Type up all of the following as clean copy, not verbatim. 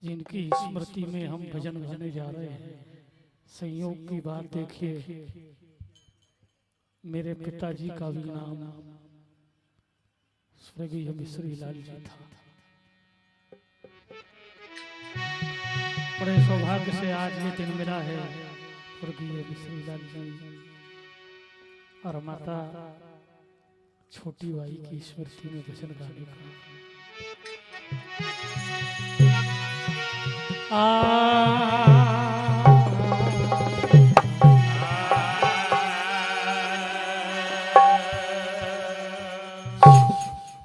जिनकी स्मृति में हम भजन गाने जा रहे हैं। संयोग की बात देखिए, मेरे पिताजी का भी नाम स्वर्गीय मिश्री लाल जी था। बड़े सौभाग्य से आज ये दिन मिला है स्वर्गीय मिश्री लाल जी और माता छोटी बाई की स्मृति में भजन गाने का।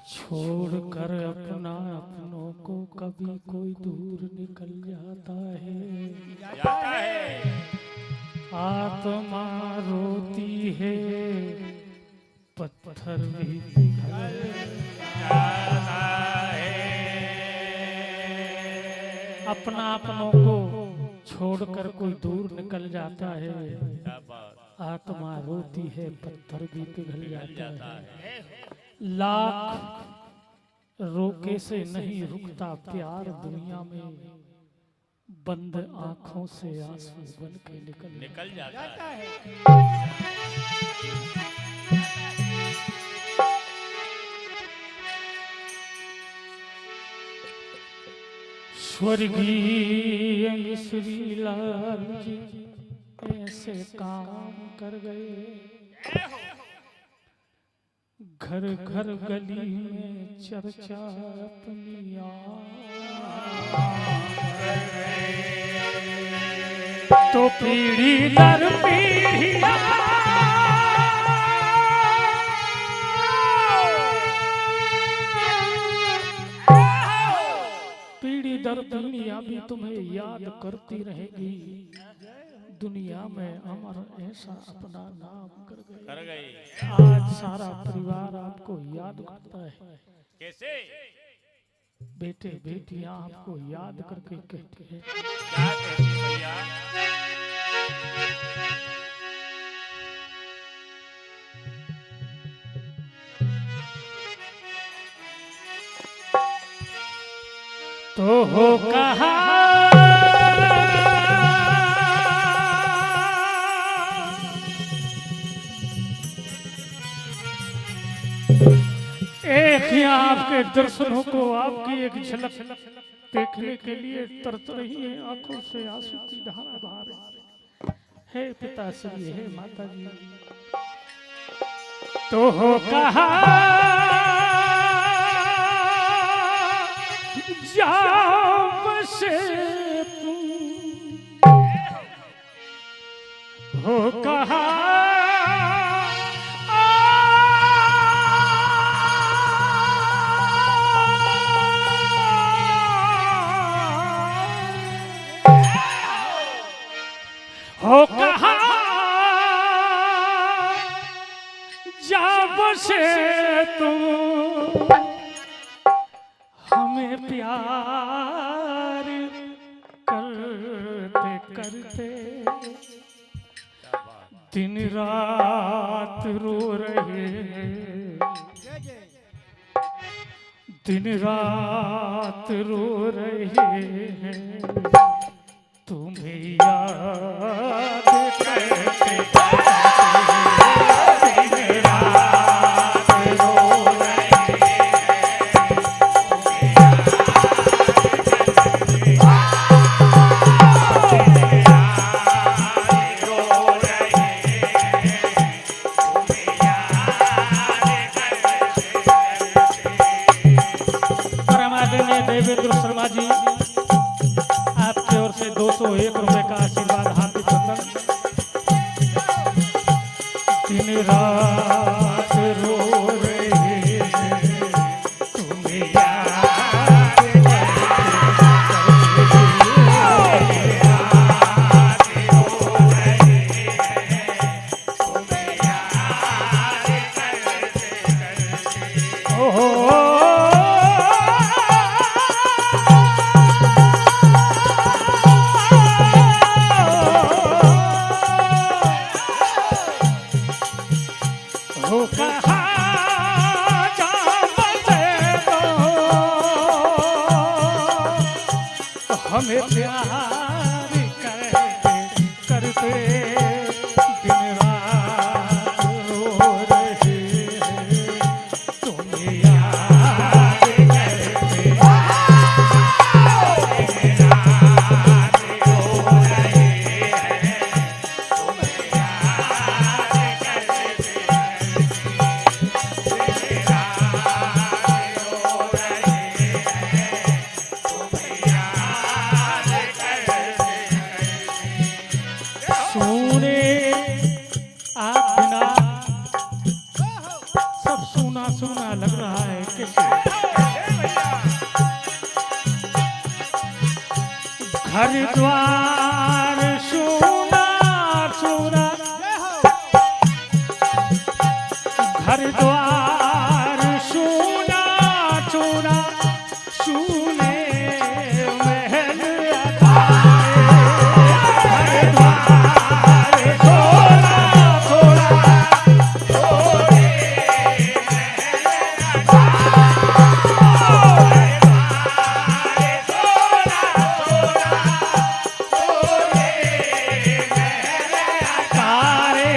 छोड़ कर अपना अपनों को कभी कोई दूर निकल जाता है, आत्मा रोती है पत्थर भी पिघल जाता है। अपना अपनों को छोड़कर कोई दूर निकल जाता है, आत्मा रोती है पत्थर भी पिघल जाता है। लाख रोके से नहीं रुकता प्यार दुनिया में, बंद आंखों से आंसू बन के निकल जाता है। स्वर्गीय मिश्री लाल जी ऐसे काम कर गए, घर घर गली में चर्चा अपनी तो पीढ़ी दर पीढ़ी दर दुनिया भी तुम्हें याद करती रहेगी। दुनिया में अमर ऐसा अपना नाम कर गए। आज सारा परिवार आपको याद करता है। कैसे? बेटे बेटियां आपको याद करके कहते हैं, क्या कहती भैया? तो हो कहा एक ही आपके दर्शनों को, आपकी एक झलक देखने के लिए तरस रही है, आंखों से आंसू की धारा बहा रही है। पिताश्री, हे माता जी, तो हो कहा जाओ से हो कहा हो कहा जाओ से तुम हमें प्यार करते करते दिन रात रो रहे हैं, दिन रात रो रहे हैं, तुम्हें याद करते देवेंद्र शर्मा जी, आपकी ओर से 201 रुपए का आशीर्वाद हार्दिक बंधन। हमें प्यार करते करते दिन रात रो रहे हैं, तुम्हें याद करते दिन रात रो रहे हैं, तुम्हें याद करते दिन रात रो रहे हैं, तुम्हें याद करते। सुने आप बिना सब सुना सुना लग रहा है कैसे घर द्वार सुना सुना घर द्वार सुना सुना सुने महल अखाड़े, घर द्वार थोड़ा थोड़ा थोड़े तारे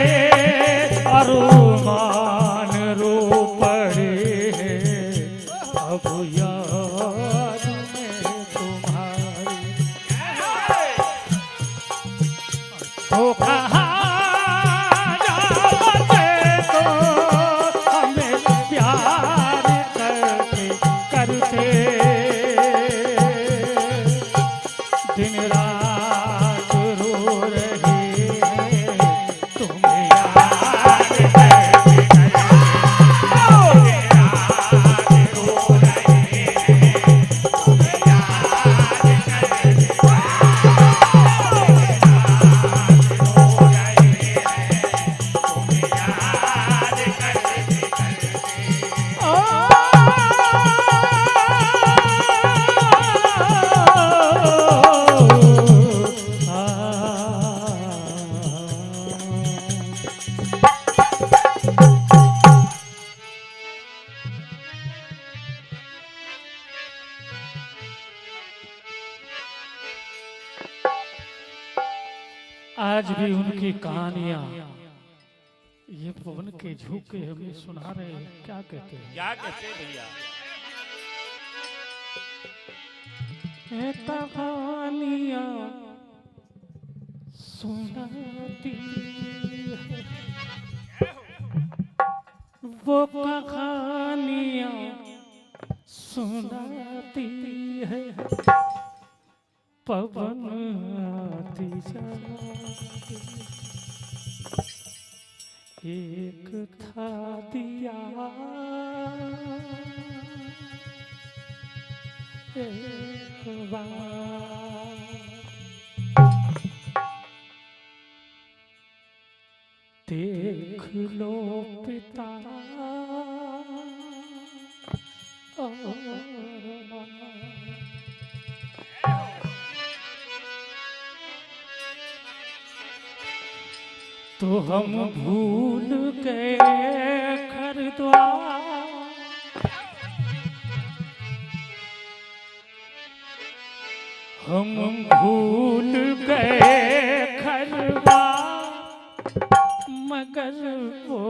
अरुमान रो पड़े हैं, अब याद में तुम्हारी तो कहाँ जाते तो हमें प्यार करते करते दिन रात रो रहे हैं, तुम्हें याद करते आज भी उनकी कहानियां ये पवन के झोंके हमें सुना रहे हैं। क्या कहते हैं? क्या कहते भैया? ये कहानियां सुनाती है, वो कहानियां सुनाती है, पवन आती जाती। एक था दिया एक बार, देख लो पिता तो हम भूल गए घर द्वार, हम भूल गए घर द्वार, मगर वो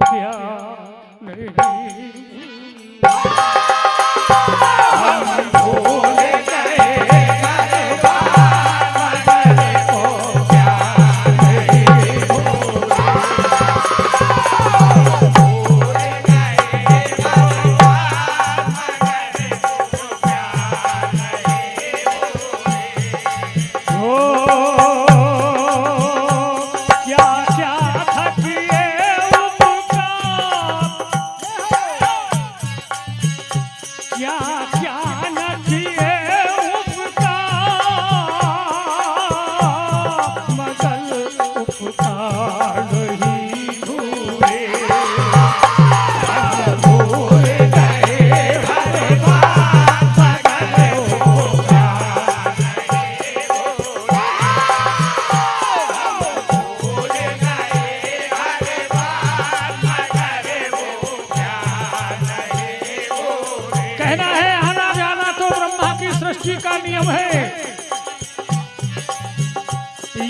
प्यार नहीं भूला। हम भूल गए घर द्वार, मगर वो प्यार नहीं भूला। भूल गए घर द्वार, मगर वो प्यार नहीं भूले। क्या क्या था किए उपकार, क्या क्या न किए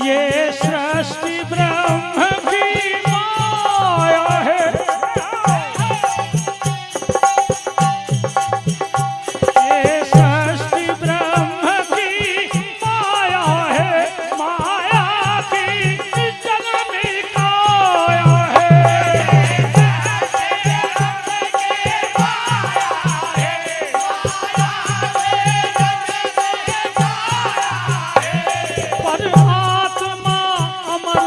ये सृष्टि ब्रह्म की माया है, ये सृष्टि ब्रह्म की माया है, माया की जननी काया है। पर आत्मा अमर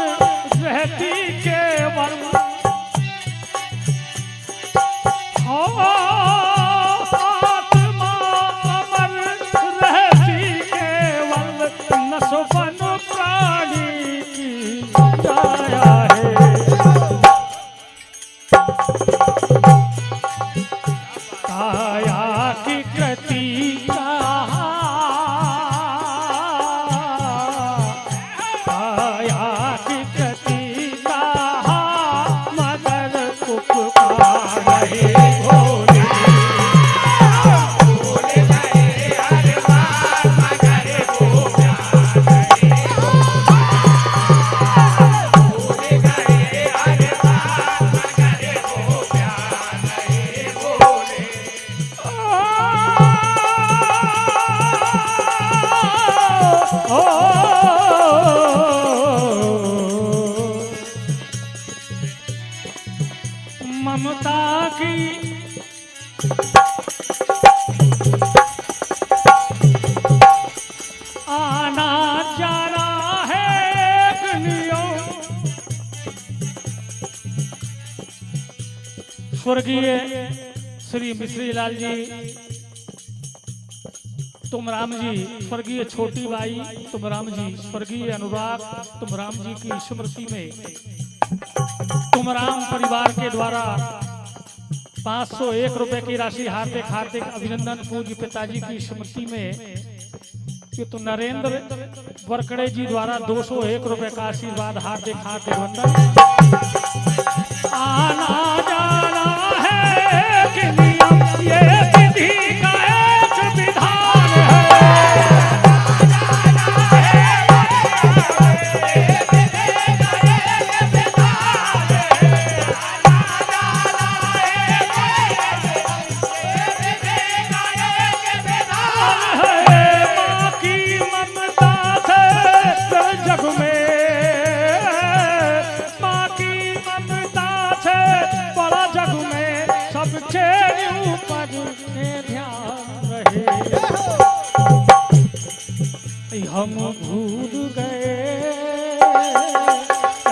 रहती केवल, आत्मा अमर रहती केवल, नसबन प्राणी की काया है। काया की कृति काया की कृति कहा, मगर उपकार है भोले। ममता की आना जाना है एक नियम। स्वर्गीय श्री मिश्री लाल जी तुमराम जी, स्वर्गीय छोटी बाई तुमराम जी, स्वर्गीय अनुराग तुमराम जी की स्मृति में तुमराम परिवार के द्वारा 501 रुपए की राशि हार्दिक हार्दिक अभिनंदन पूज्य पिताजी की स्मृति में। ये तो नरेंद्र वरकड़े जी द्वारा 201 रुपए का आशीर्वाद हार्दिक हार्दिक वंदन। आना जाना है कि नियम, ये विधि का एक विधान है। माँ की ममता से जग में, माँ की ममता से बड़ा जग में, सबके ऊपर ध्यान रहे। हम भूल गए,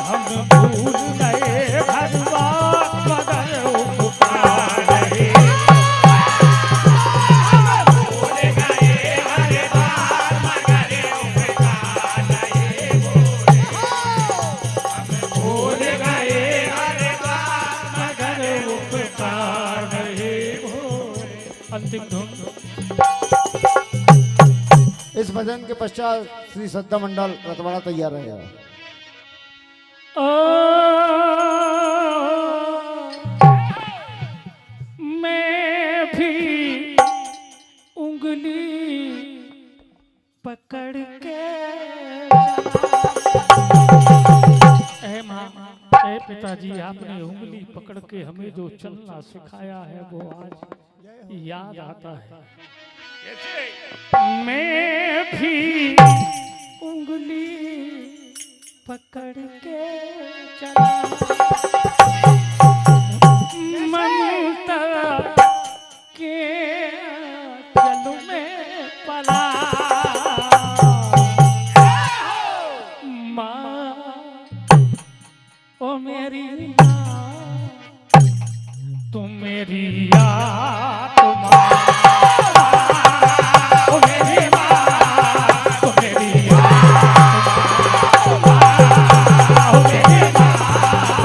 हम भूल गए भगवान, मगर उपकार रहे। अंतिम धुन। इस भजन के पश्चात श्री श्रद्धा मंडल रतवाड़ा तैयार रहेगा। मैं भी उंगली पकड़ के ए माँ, ए पिताजी, आपने उंगली पकड़ के हमें जो चलना सिखाया है वो आज याद आता है। मैं भी उंगली पकड़ के चला, ममता के जल में पला। माँ ओ मेरी माँ, तुम मेरी आत्मा, ओ मेरी माँ, तुम मेरी आत्मा, ओ मेरी माँ।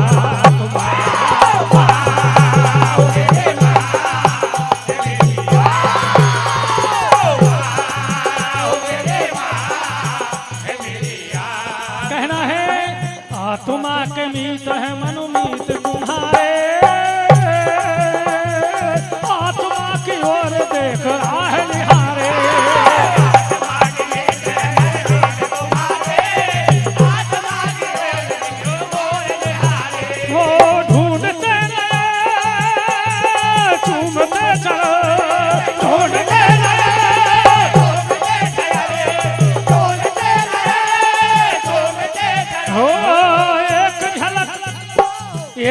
आत्मा कहना है आत्मा के मीत है मनुमीत तुम्हारे आत्मा की ओर देख रहा है निहारे वो ढूंढते रहे चूमते चलो ढूंढते हो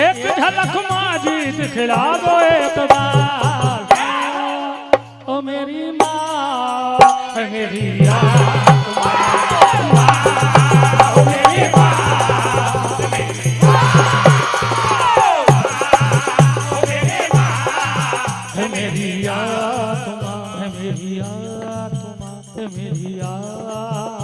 एक झलक माजी दिखला दो एक बार ओ मेरी माँ मेरी आत्मा ओ मेरी माँ मेरी आत्मा मेरी आत्मा मेरी आत्मा